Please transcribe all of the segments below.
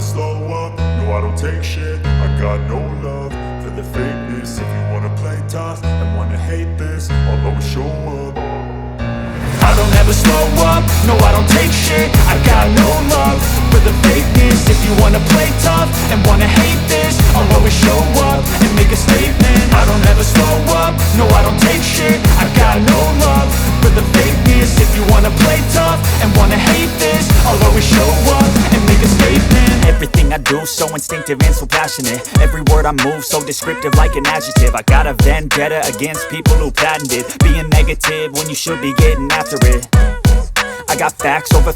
slow up, no I don't take shit. I got no love for the fakeness. If you wanna play tough and wanna hate this, I'll always show up. I don't ever slow up, no I don't take shit. I got no love for the fakeness. If you wanna play tough and wanna hate this, I'll always show up and make a statement. I don't ever slow up, no I don't take shit. I got no love for the fakeness. If you wanna play tough and wanna hate this, I'll always show up and make a statement. Everything I do so instinctive and so passionate. Every word I move so descriptive like an adjective. I got a vendetta against people who patented being negative when you should be getting after it. I got facts over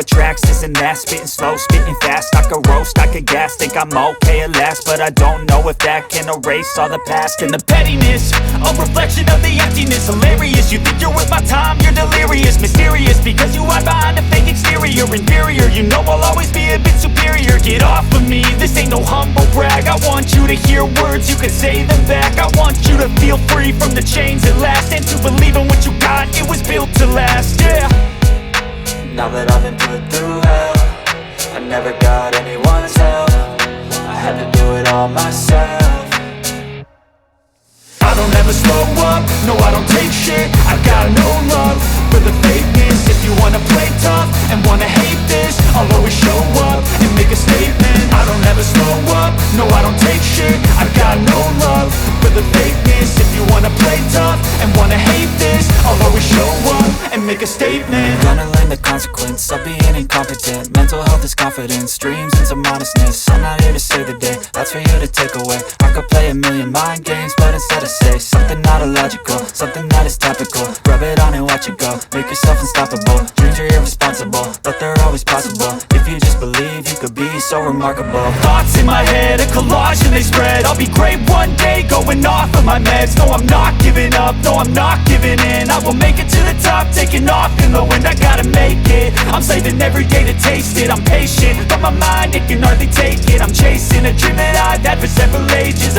tracks, this and that. Spitting slow, spitting fast, I could roast, I could gas. Think I'm okay at last, but I don't know if that can erase all the past. And the pettiness, a reflection of the emptiness. Hilarious, you think you're worth my time, you're delirious. Mysterious, because you hide behind a fake exterior. Inferior, you know I'll always be a bit superior. Get off of me, this ain't no humble brag. I want you to hear words, you can say them back. I want you to feel free from the chains at last, and to believe in what you got, it was built to last, yeah. Now that I've been put through hell, I never got anyone's help. I had to do it all myself. I don't ever slow up, no I don't take shit. I got no love for the fakeness. If you wanna play tough and wanna hate this, I'll always show up and make a statement. I don't ever slow up, no I don't take shit. I got no love for the fakeness. If you wanna play tough and wanna hate this, I'll always show up and make a statement. Gonna learn the consequence of being incompetent. Mental health is confidence, dreams and some honestness. I'm not here to save the day, that's for you to take away. I could play a million mind games, but instead I say something not illogical, something that is topical. Rub it on and watch it go, make yourself unstoppable. Dreams are irresponsible, but they're always possible. If you just believe, you could be so remarkable. Thoughts in my head, a collage and they spread. I'll be great one day, going off of my meds. No, I'm not giving up, no, I'm not giving in. I will make it to the top, taking off in the wind. I gotta make it, I'm saving every day to taste it. I'm patient, but my mind, it can hardly take it. I'm chasing a dream that I've had for several ages.